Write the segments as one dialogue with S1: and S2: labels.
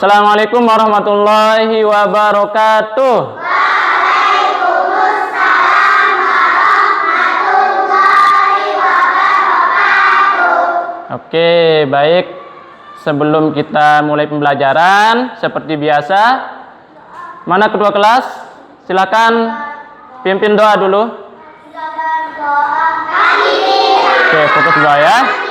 S1: Assalamualaikum warahmatullahi wabarakatuh.
S2: Waalaikumsalam warahmatullahi wabarakatuh.
S1: Oke, baik. Sebelum kita mulai pembelajaran, seperti biasa, mana kedua kelas? Silakan pimpin doa dulu. Oke, fokus doa ya.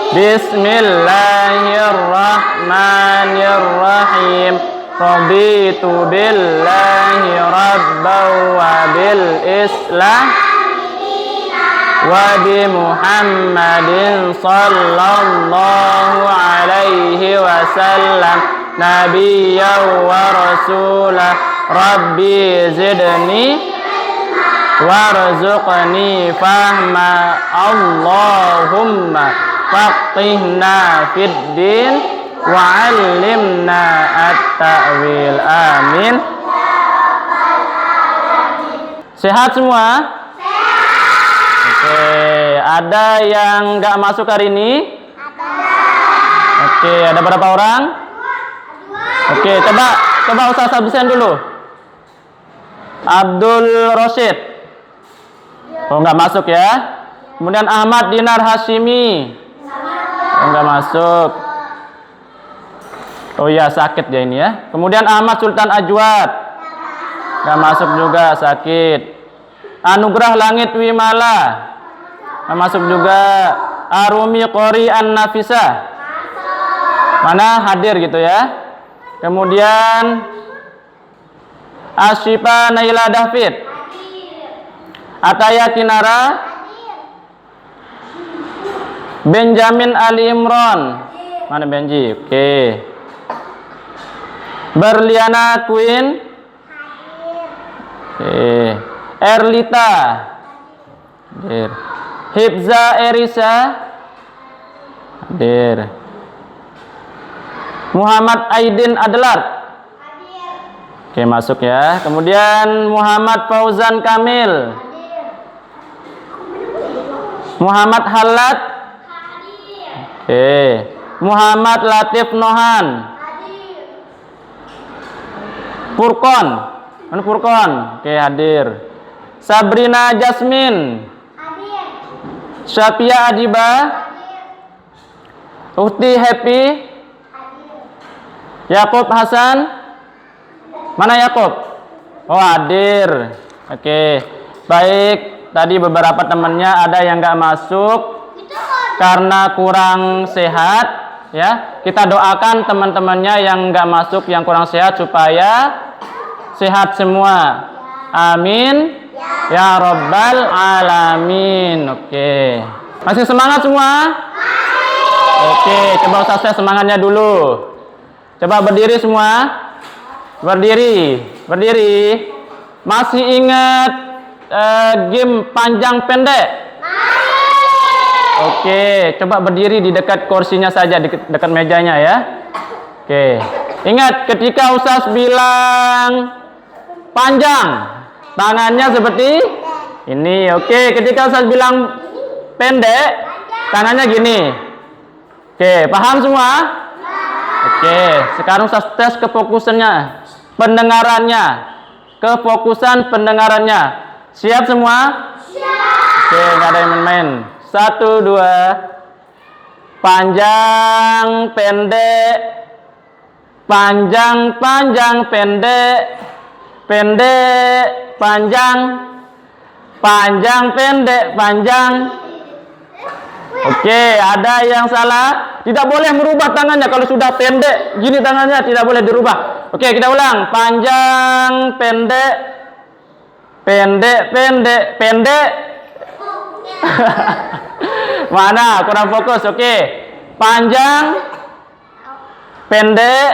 S1: Bismillahirrahmanirrahim. Raditu billahi rabban wa bil islam wa bi Muhammadin sallallahu alaihi wasallam nabiyyan wa rasulah. Rabbi zidni warzuqni fahma. Allahumma faqihna fid din wa 'allimna at-ta'wil. Amin. Sehat semua? Oke, ada yang nggak masuk hari ini? Oke, ada berapa orang? Oke, coba Ustaz absen dulu. Abdul Rosyid. Oh, nggak masuk ya. Kemudian Ahmad Dinar Hashimi. Oh, nggak masuk. Oh iya, sakit ya ini ya. Kemudian Ahmad Sultan Ajwad. Nggak masuk juga, sakit. Anugerah Langit Wimala. Nggak masuk juga. Arumi Qori An-Nafisah. Mana hadir gitu ya. Kemudian Asyifa Naila David. Ataya Kinara. Benjamin Ali Imron. Mana Benji? Oke. Berliana Queen. Oke. Erlita. Hadir. Hibza Erisa. Hadir. Muhammad Aidin Adlat. Oke, masuk ya. Kemudian Muhammad Fauzan Kamil. Muhammad Halat. Oke. Muhammad Latif Nohan. Furqon. Mana Furqon? Oke, hadir. Sabrina Jasmine. Syafia Adiba. Uhti Happy. Yakub Hasan. Mana Yakub? Oh, hadir. Oke. Baik, tadi beberapa temannya ada yang nggak masuk karena kurang sehat ya. Kita doakan teman-temannya yang nggak masuk, yang kurang sehat supaya sehat semua. Amin. Ya Rabbal Alamin. Oke. Masih semangat semua? Oke, coba Ustaz semangatnya dulu. Coba berdiri semua. Berdiri. Masih ingat game panjang pendek? Oke, coba berdiri di dekat kursinya saja, di dekat mejanya ya. Oke. Ingat ketika Ustaz bilang panjang, tangannya seperti ini. Oke, ketika Ustaz bilang pendek, tangannya gini. Oke, paham semua? Oke, sekarang Ustaz tes kefokusannya, pendengarannya, kefokusan pendengarannya. Siap semua? Siap. Oke, nggak ada yang main-main. 1, 2. Panjang, pendek. Panjang, pendek. Pendek, panjang. Panjang, pendek, panjang. Oke, ada yang salah. Tidak boleh merubah tangannya. Kalau sudah pendek, gini tangannya tidak boleh dirubah. Oke, kita ulang. Panjang, pendek. Pendek. Mana? Kurang fokus. Oke. Panjang, pendek.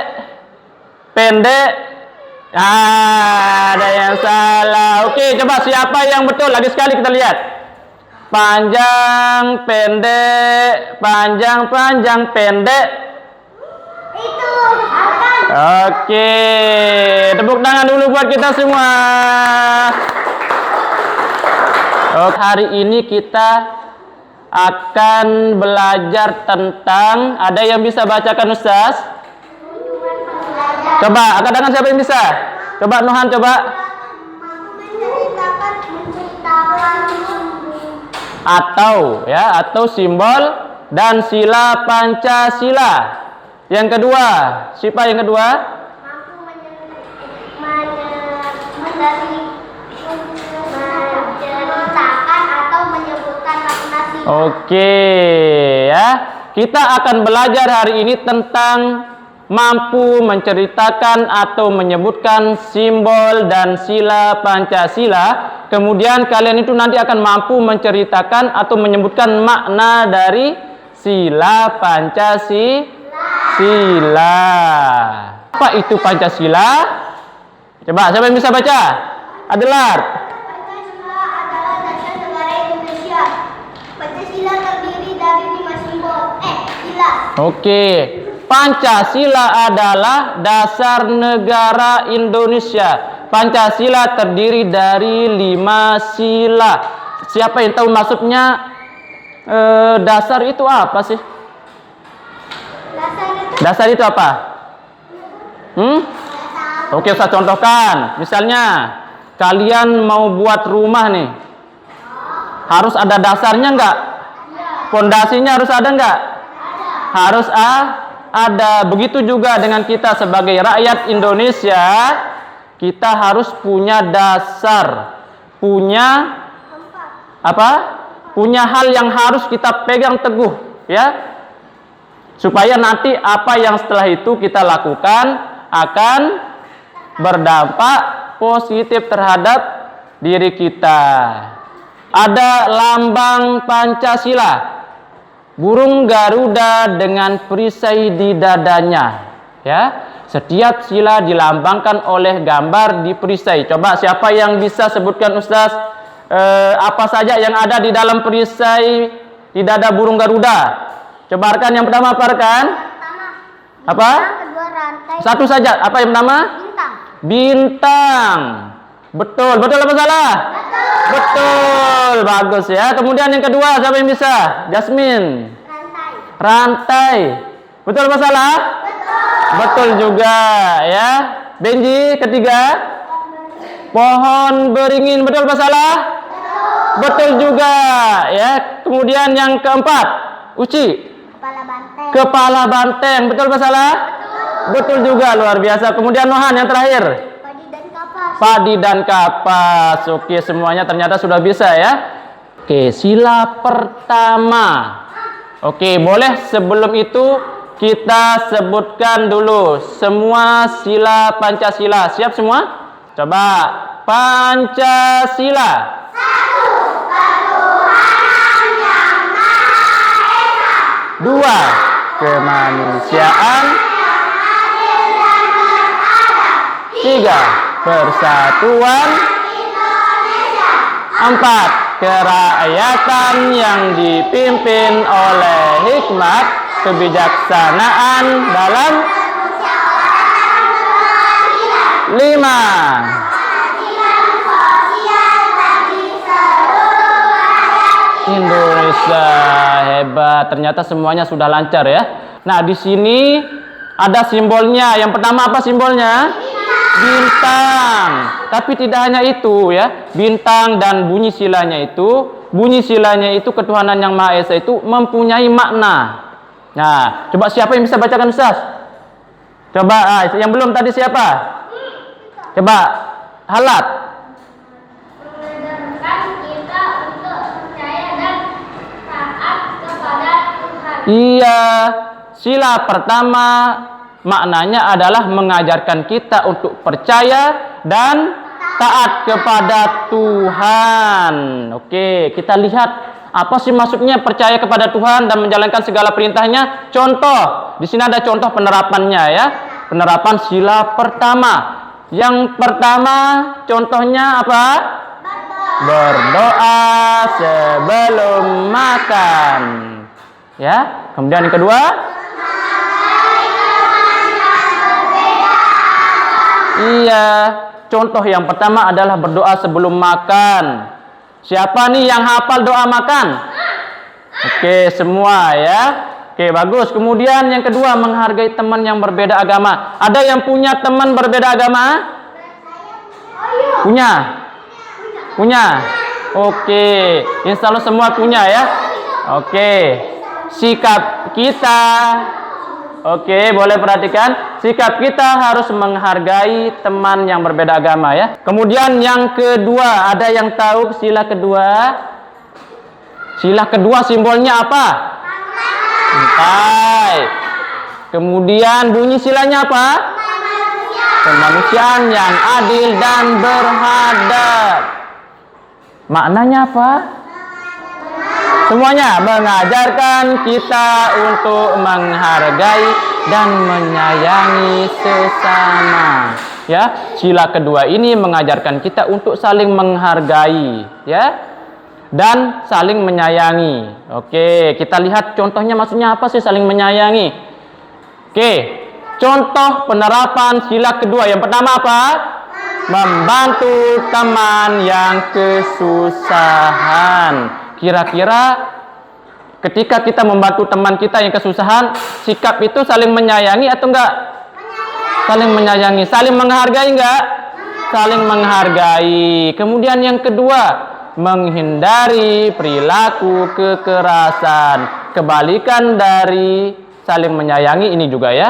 S1: Ada yang salah. Oke, coba siapa yang betul? Lagi sekali kita lihat. Panjang, pendek, pendek.
S2: Itu.
S1: Oke, tepuk tangan dulu buat kita semua. Hari ini kita akan belajar tentang, ada yang bisa bacakan Ustaz? Coba, angkat tangan siapa yang bisa? Coba Nuhan, coba. Atau ya, atau simbol dan sila Pancasila. Yang kedua, siapa yang kedua? Menceritakan atau menyebutkan makna sila. Oke, ya. Kita akan belajar hari ini tentang mampu menceritakan atau menyebutkan simbol dan sila Pancasila. Kemudian kalian itu nanti akan mampu menceritakan atau menyebutkan makna dari sila Pancasila. Apa itu Pancasila? Coba, siapa yang bisa baca? Adlar.
S2: Pancasila adalah dasar negara Indonesia. Pancasila terdiri dari 5 simbol. Sila. Oke.
S1: Pancasila adalah dasar negara Indonesia. Pancasila terdiri dari 5 sila. Siapa yang tahu maksudnya dasar itu apa sih? Dasar itu apa? Oke, saya contohkan. Misalnya, kalian mau buat rumah nih. Harus ada dasarnya enggak? Pondasinya harus ada enggak? Harus ada. Begitu juga dengan kita sebagai rakyat Indonesia, kita harus punya dasar, punya apa? Punya hal yang harus kita pegang teguh, ya, supaya nanti apa yang setelah itu kita lakukan akan berdampak positif terhadap diri kita. Ada lambang Pancasila, burung Garuda dengan perisai di dadanya, ya. Setiap sila dilambangkan oleh gambar di perisai. Coba siapa yang bisa sebutkan Ustaz apa saja yang ada di dalam perisai di dada burung Garuda? Coba rekan, yang pertama apa rekan? Apa?
S2: Kedua rantai.
S1: Satu saja. Apa yang pertama?
S2: Bintang.
S1: Bintang. Betul. Betul apa salah? Betul. Bagus ya. Kemudian yang kedua, siapa yang bisa? Jasmine. Rantai. Betul apa salah? Betul juga ya. Benji, ketiga. Pohon beringin. Betul apa salah? Betul juga ya. Kemudian yang keempat, Uci. Kepala banteng. Betul apa salah? Betul juga, luar biasa. Kemudian Nohan yang terakhir. Padi dan kapas. Oke, semuanya ternyata sudah bisa ya. Oke, sila pertama. Oke, boleh sebelum itu kita sebutkan dulu semua sila Pancasila. Siap semua? Coba. Pancasila.
S2: Satu, ketuhanan yang Maha Esa.
S1: 2, kemanusiaan. 3, persatuan. 4, kerakyatan yang dipimpin oleh hikmat kebijaksanaan dalam. 5, Indonesia. Hebat, ternyata semuanya sudah lancar ya. Nah, di sini ada simbolnya. Yang pertama apa simbolnya? Bintang. Tapi tidak hanya itu ya. Bintang dan bunyi silanya itu ketuhanan yang Maha Esa itu mempunyai makna. Nah, coba siapa yang bisa bacakan Ustaz? Coba yang belum tadi siapa? Coba Halat. Iya, sila pertama maknanya adalah mengajarkan kita untuk percaya dan taat kepada Tuhan. Oke, kita lihat apa sih maksudnya percaya kepada Tuhan dan menjalankan segala perintahnya. Contoh, di sini ada contoh penerapannya ya. Penerapan sila pertama. Yang pertama contohnya apa? Berdoa sebelum makan. Ya, kemudian yang kedua, iya, contoh yang pertama adalah berdoa sebelum makan. Siapa nih yang hafal doa makan? Oke, semua ya. Oke, bagus. Kemudian yang kedua, menghargai teman yang berbeda agama. Ada yang punya teman berbeda agama? Punya? Punya? Oke, insya Allah semua punya ya. Oke, sikap kita. Oke, boleh perhatikan. Sikap kita harus menghargai teman yang berbeda agama ya. Kemudian yang kedua, ada yang tahu sila kedua? Sila kedua simbolnya apa? Pantai. Kemudian bunyi silanya apa? Kemanusiaan yang adil dan beradab. Maknanya apa? Semuanya mengajarkan kita untuk menghargai dan menyayangi sesama. Ya, sila kedua ini mengajarkan kita untuk saling menghargai, ya. Dan saling menyayangi. Oke, kita lihat contohnya maksudnya apa sih saling menyayangi? Oke, contoh penerapan sila kedua. Yang pertama apa? Membantu teman yang kesusahan. Kira-kira ketika kita membantu teman kita yang kesusahan, sikap itu saling menyayangi atau enggak? Saling menyayangi. Saling menghargai enggak? Saling menghargai. Kemudian yang kedua, menghindari perilaku kekerasan. Kebalikan dari saling menyayangi ini juga ya.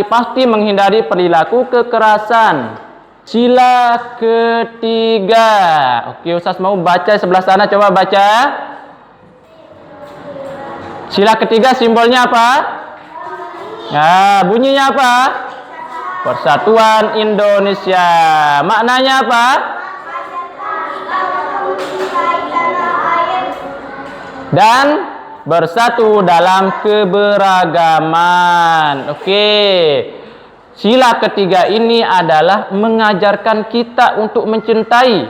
S1: Pasti menghindari perilaku kekerasan. Sila ketiga. Oke, Ustaz mau baca sebelah sana, coba baca. Sila ketiga simbolnya apa? Ya, bunyinya apa? Persatuan Indonesia. Maknanya apa? Dan bersatu dalam keberagaman. Oke. Sila ketiga ini adalah mengajarkan kita untuk mencintai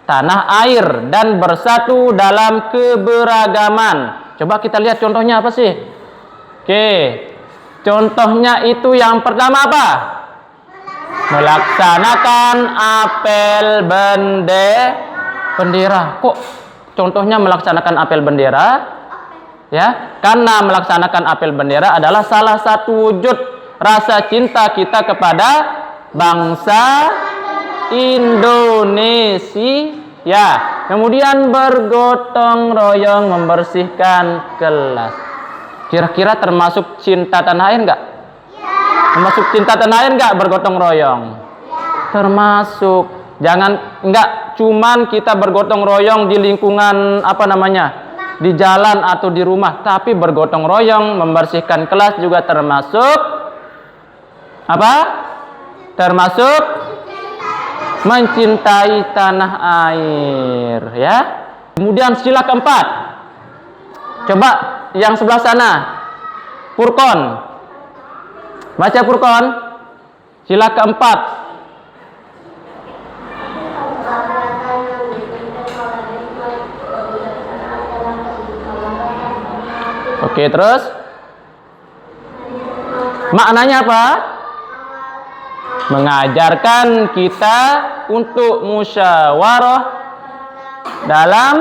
S1: tanah air dan bersatu dalam keberagaman. Coba kita lihat contohnya apa sih? Oke. Contohnya itu yang pertama apa? Melaksanakan apel bendera. Kok contohnya melaksanakan apel bendera? Ya, karena melaksanakan apel bendera adalah salah satu wujud rasa cinta kita kepada bangsa Indonesia. Ya, kemudian bergotong royong membersihkan kelas. Kira-kira termasuk cinta tanah air enggak? Termasuk cinta tanah air enggak bergotong royong? Termasuk. Jangan enggak cuman kita bergotong royong di lingkungan di jalan atau di rumah, tapi bergotong royong membersihkan kelas juga termasuk apa? Termasuk mencintai tanah air, ya. Kemudian sila keempat. Coba yang sebelah sana. Furqon. Baca Furqon. Sila keempat. Oke, terus maknanya apa? Mengajarkan kita untuk musyawarah dalam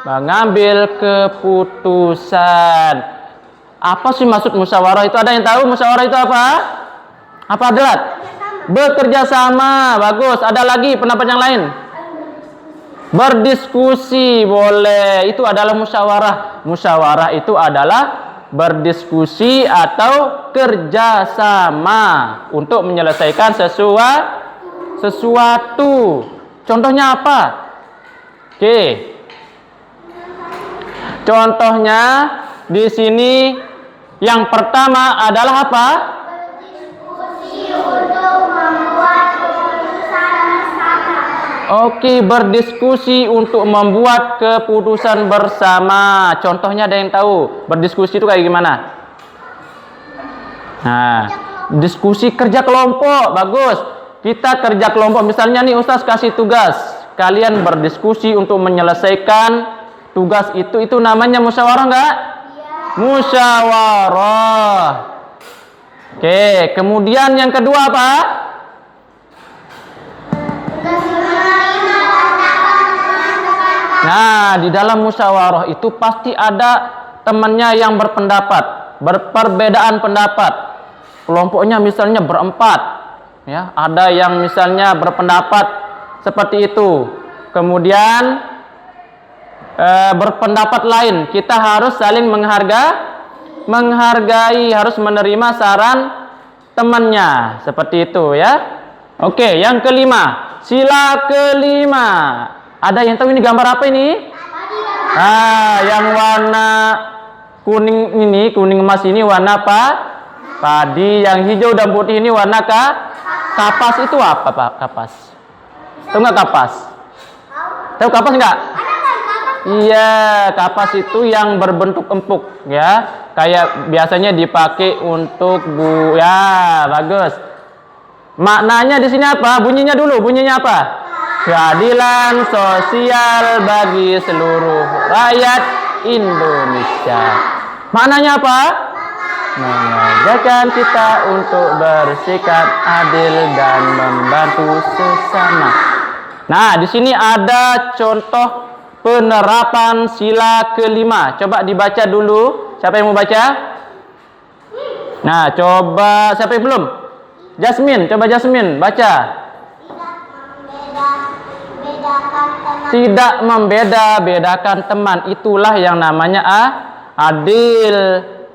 S1: mengambil keputusan. Apa sih maksud musyawarah itu? Ada yang tahu musyawarah itu apa? Apa adalah? Bekerja sama. Bagus. Ada lagi pendapat yang lain? Berdiskusi boleh. Itu adalah musyawarah. Musyawarah itu adalah berdiskusi atau kerjasama untuk menyelesaikan sesuatu. Contohnya apa? Oke. Contohnya di sini yang pertama adalah apa?
S2: Berdiskusi untuk membuat keputusan bersama.
S1: Oke, berdiskusi untuk membuat keputusan bersama. Contohnya ada yang tahu? Berdiskusi itu kayak gimana? Nah, diskusi kerja kelompok. Bagus. Kita kerja kelompok. Misalnya nih Ustaz kasih tugas. Kalian berdiskusi untuk menyelesaikan tugas itu. Itu namanya musyawarah enggak? Musyawarah. Oke, kemudian yang kedua apa? Nah, di dalam musyawarah itu pasti ada temannya yang berpendapat, berperbedaan pendapat. Kelompoknya misalnya berempat, ya. Ada yang misalnya berpendapat seperti itu. Kemudian berpendapat lain, kita harus saling menghargai, harus menerima saran temannya, seperti itu ya. Oke, yang kelima, sila kelima. Ada yang tahu ini gambar apa ini? Yang warna kuning ini, kuning emas ini warna apa? Padi. Yang hijau dan putih ini warna kapas. Itu apa Pak? Kapas. Tahu nggak kapas? Tahu kapas nggak? Iya, kapas itu yang berbentuk empuk ya. Kayak biasanya dipakai untuk ya, bagus. Maknanya di sini apa? Bunyinya dulu, bunyinya apa? Keadilan sosial bagi seluruh rakyat Indonesia. Maknanya apa? Mengajarkan kita untuk bersikap adil dan membantu sesama. Nah, di sini ada contoh penerapan sila kelima. Coba dibaca dulu. Siapa yang mau baca? Nah, coba siapa yang belum? Jasmine, coba Jasmine baca. Tidak membeda-bedakan teman. Itulah yang namanya adil.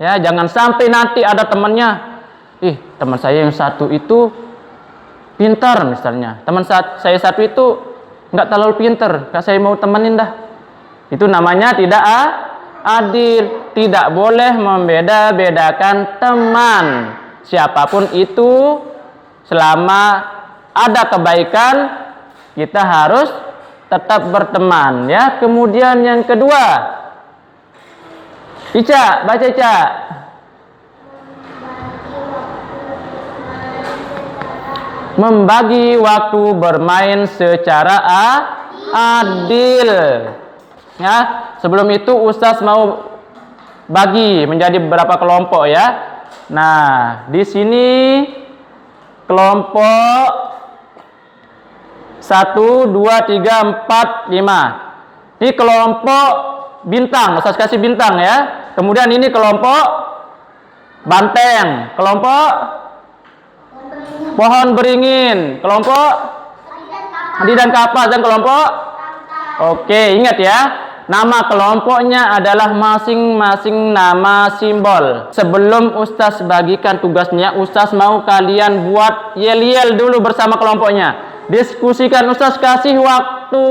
S1: Ya, jangan sampai nanti ada temannya. Teman saya yang satu itu pintar misalnya. Teman saya satu itu nggak terlalu pintar. Saya mau temenin dah. Itu namanya tidak adil. Tidak boleh membeda-bedakan teman. Siapapun itu, selama ada kebaikan, kita harus tetap berteman ya. Kemudian yang kedua, Ica, baca Ica. Membagi waktu bermain secara adil. Ya, sebelum itu Ustaz mau bagi menjadi beberapa kelompok ya. Nah, di sini kelompok 1, 2, 3, 4, 5. Ini kelompok bintang, Ustaz kasih bintang ya. Kemudian ini kelompok banteng, kelompok pohon beringin, kelompok Adi dan Kapas, dan kelompok Oke, ingat ya. Nama kelompoknya adalah masing-masing nama simbol. Sebelum Ustaz bagikan tugasnya, Ustaz mau kalian buat yel-yel dulu bersama kelompoknya. Diskusikan, Ustaz kasih waktu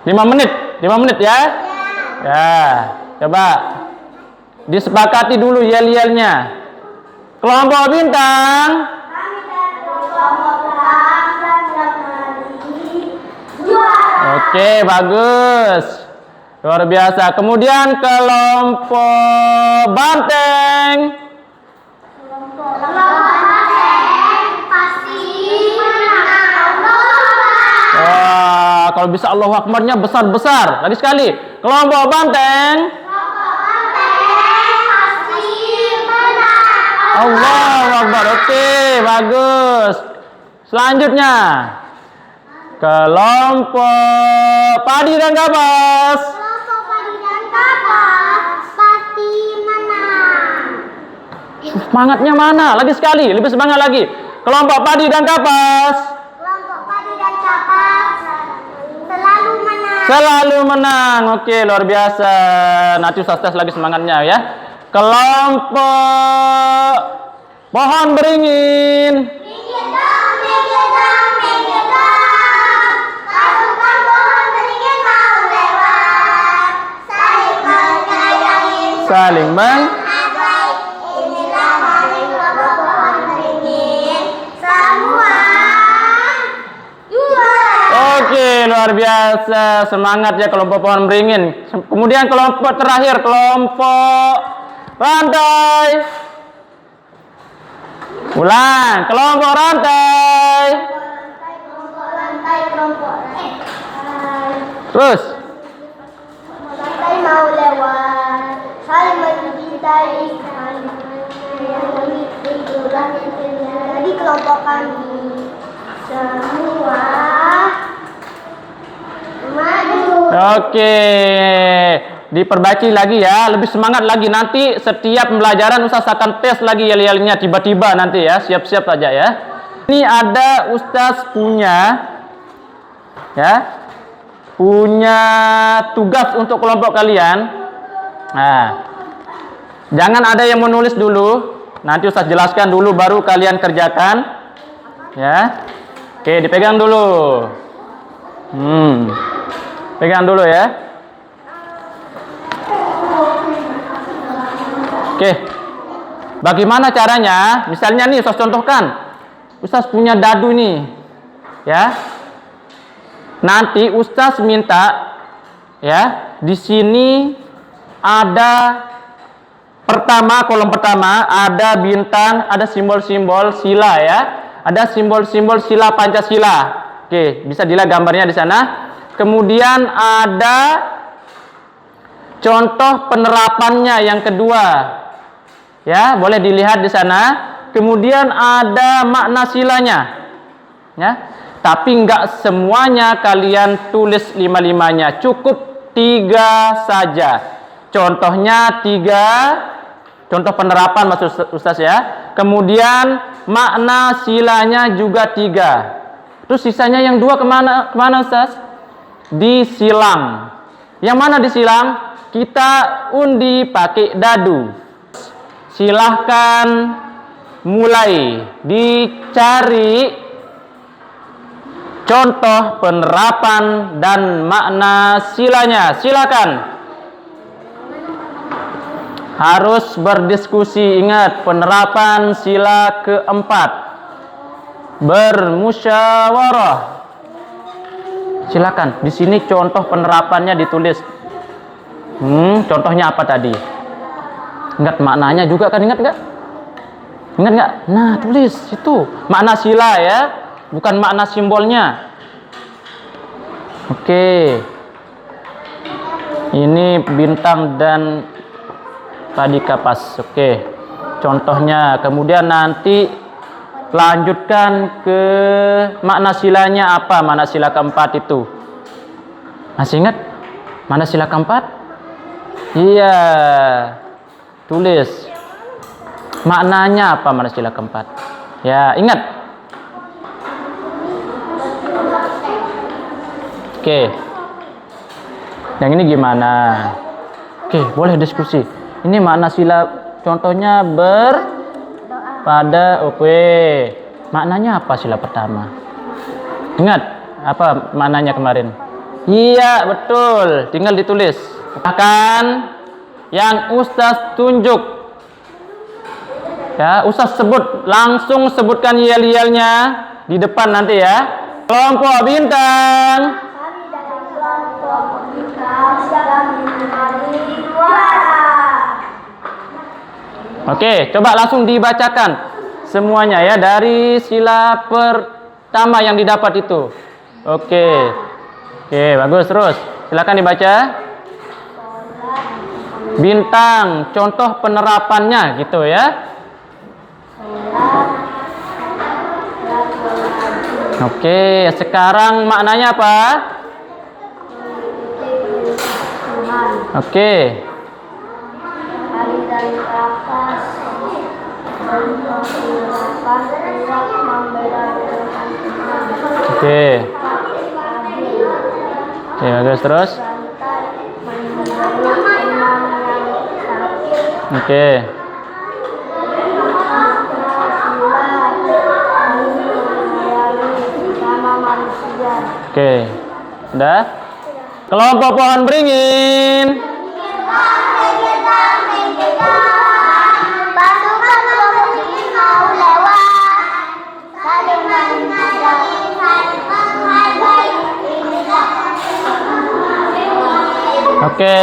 S1: 5 menit ya. Ya, coba disepakati dulu yel-yelnya. Kelompok bintang. Oke, bagus. Luar biasa. Kemudian kelompok banteng. Wah, kalau bisa Allahu Akbarnya besar-besar. Lagi sekali. Kelompok banteng. Allahu Akbar. Oke, bagus. Selanjutnya kelompok padi dan kapas.
S2: Kelompok padi dan kapas pasti menang.
S1: Semangatnya mana? Lagi sekali, lebih semangat lagi. Kelompok padi dan kapas.
S2: Kelompok padi dan kapas selalu menang.
S1: Selalu menang. Oke, luar biasa. Nanti Ustaz tes lagi semangatnya ya. Kelompok pohon beringin. Saling Oke, luar biasa. Semangat ya kelompok pohon beringin. Kemudian kelompok terakhir, kelompok rantai. Ulang, kelompok rantai. Terus.
S2: Rantai mau lewat, saling mencintai, itulah yang terjadi kelompok kami. Semua maju
S1: Oke, diperbaiki lagi ya, lebih semangat lagi. Nanti setiap pembelajaran Ustaz akan tes lagi yel-yelnya tiba-tiba nanti ya, siap-siap aja ya. Ini ada Ustaz punya tugas untuk kelompok kalian. Nah, jangan ada yang menulis dulu. Nanti Ustaz jelaskan dulu baru kalian kerjakan. Ya. Oke, dipegang dulu. Pegang dulu ya. Oke. Bagaimana caranya? Misalnya nih Ustaz contohkan. Ustaz punya dadu nih. Ya. Nanti Ustaz minta ya, di sini ada kolom pertama ada bintang, ada simbol-simbol sila ya. Ada simbol-simbol sila Pancasila. Oke, bisa dilihat gambarnya di sana. Kemudian ada contoh penerapannya yang kedua. Ya, boleh dilihat di sana. Kemudian ada makna silanya. Ya. Tapi enggak semuanya kalian tulis 5-5-nya. Cukup 3 saja. Contohnya 3. Contoh penerapan maksud Ustaz ya. Kemudian makna silanya juga 3. Terus sisanya yang 2 kemana Ustaz? Disilang. Yang mana disilang? Kita undi pakai dadu. Silahkan mulai dicari contoh penerapan dan makna silanya. Silakan. Harus berdiskusi. Ingat, penerapan sila keempat. Bermusyawarah. Silakan. Di sini contoh penerapannya ditulis. Contohnya apa tadi? Ingat maknanya juga kan? Ingat nggak? Ingat nggak? Nah, tulis itu makna sila ya, bukan makna simbolnya. Oke. Ini bintang dan tadi kapas. Oke. Contohnya. Kemudian nanti lanjutkan ke makna silanya apa? Makna sila keempat itu. Masih ingat? Mana sila keempat? Iya. Tulis. Maknanya apa mana sila keempat? Ya, ingat. Oke. Yang ini gimana? Oke, boleh diskusi. Ini makna sila contohnya pada oke. Maknanya apa sila pertama? Ingat apa maknanya kemarin? Iya, betul. Tinggal ditulis. Akan yang Ustaz tunjuk. Ya, Ustaz sebut, langsung sebutkan yel-yelnya di depan nanti ya. Kelompok bintang.
S2: Kami dari kelompok bintang sedang mencari juara.
S1: Oke, coba langsung dibacakan semuanya ya dari sila pertama yang didapat itu. Oke, bagus terus. Silakan dibaca. Bintang, contoh penerapannya gitu ya. Oke, sekarang maknanya apa? Oke. Oke. Oke, bagus terus. Oke. Oke. Udah? Kelompok pohon beringin. Oke.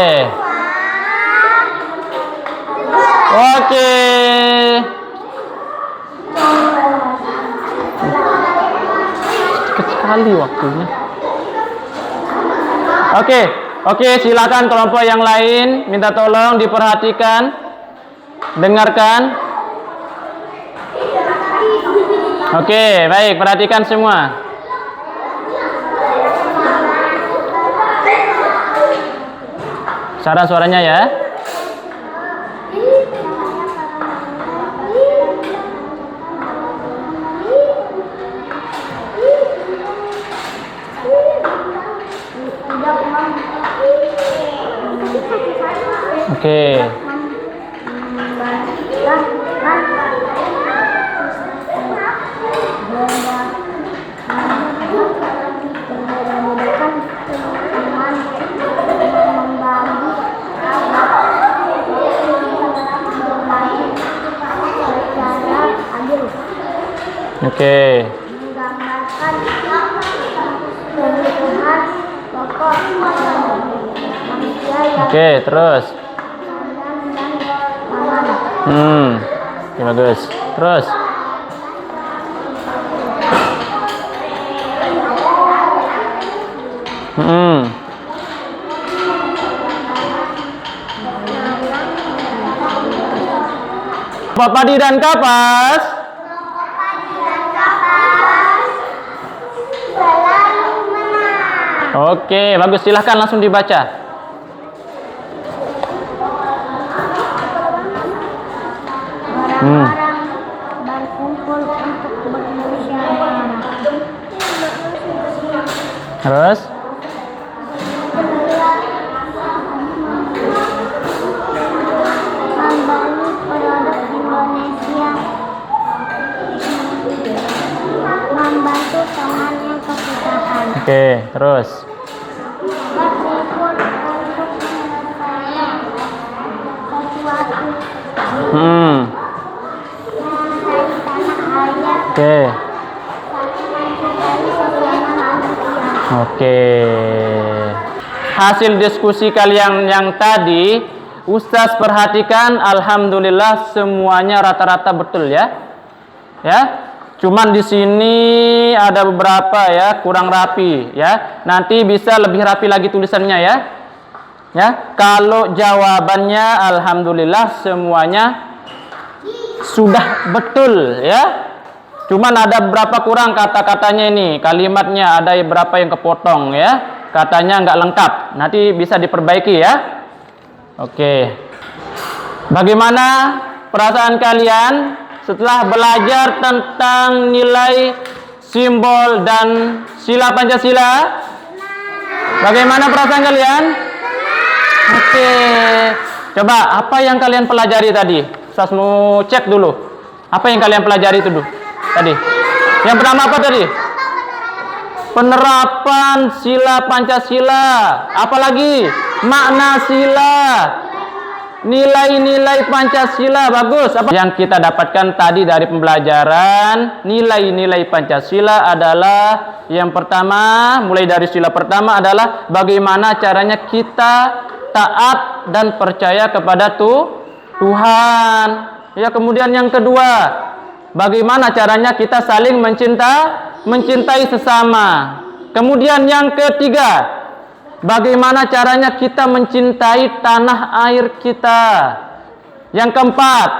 S1: Oke. Cepat sekali waktunya. Oke, silakan kelompok yang lain minta tolong diperhatikan, dengarkan. Oke, baik, perhatikan semua. Suara-suaranya ya. Oke. Oke.
S2: Menggambarkan kebutuhan pokok manusia yang
S1: Oke, terus.
S2: aman.
S1: Oke, bagus. Terus. Pak Padi dan Kapas.
S2: Selalu menang.
S1: Oke, bagus. Silahkan langsung dibaca.
S2: Orang-orang berkumpul untuk bermusyawarah.
S1: Terus.
S2: Membangun produk Indonesia. Membantu teman yang kesusahan.
S1: Oke, terus.
S2: Bersyukur untuk menyelesaikan sesuatu. Mencintai tanah air.
S1: Oke.
S2: Mencintai sesama manusia.
S1: Oke. Hasil diskusi kalian yang tadi, Ustaz perhatikan, alhamdulillah semuanya rata-rata betul ya. Ya. Cuman di sini ada beberapa ya kurang rapi ya. Nanti bisa lebih rapi lagi tulisannya ya. Ya. Kalau jawabannya alhamdulillah semuanya sudah betul ya. Cuman ada berapa kurang kata-katanya ini, kalimatnya ada berapa yang kepotong ya, katanya nggak lengkap, nanti bisa diperbaiki ya. Oke, bagaimana perasaan kalian setelah belajar tentang nilai, simbol, dan sila Pancasila? Bagaimana perasaan kalian? Oke, coba apa yang kalian pelajari tadi? Saya mau cek dulu, apa yang kalian pelajari itu dulu? Tadi. Yang pertama apa tadi? Penerapan sila Pancasila. Apalagi? Makna sila. Nilai-nilai Pancasila. Bagus. Apa yang kita dapatkan tadi dari pembelajaran nilai-nilai Pancasila adalah yang pertama, mulai dari sila pertama adalah bagaimana caranya kita taat dan percaya kepada Tuhan. Ya, kemudian yang kedua, bagaimana caranya kita saling mencintai sesama. Kemudian yang ketiga, bagaimana caranya kita mencintai tanah air kita. Yang keempat,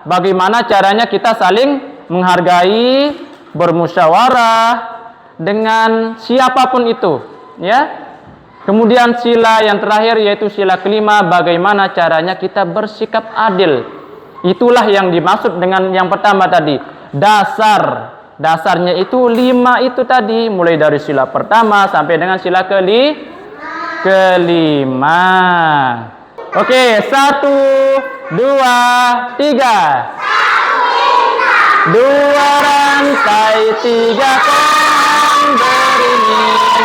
S1: bagaimana caranya kita saling menghargai, bermusyawarah dengan siapapun itu, ya. Kemudian sila yang terakhir yaitu sila kelima, bagaimana caranya kita bersikap adil. Itulah yang dimaksud dengan yang pertama tadi. Dasarnya itu 5 itu tadi, mulai dari sila pertama sampai dengan sila kelima. Oke, 1, 2, 3. 2 rantai, 3 pohon beringin,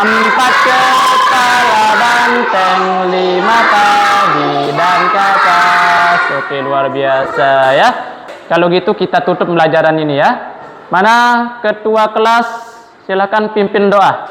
S1: 4 kepala banteng, 5 padi dan kapas. Oke, luar biasa ya. Kalau gitu kita tutup pembelajaran ini ya. Mana ketua kelas? Silakan pimpin doa.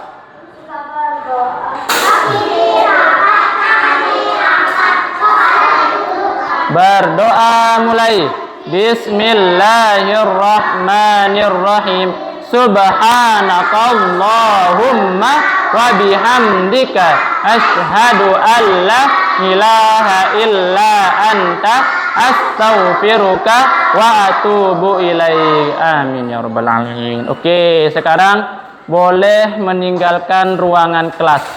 S1: Berdoa mulai. Bismillahirrahmanirrahim. Subhanakallahumma wa bihamdika asyhadu an la ilaha illa anta astaghfiruka wa atubu ilaik. Amin ya rabbal alamin. Oke, sekarang boleh meninggalkan ruangan kelas.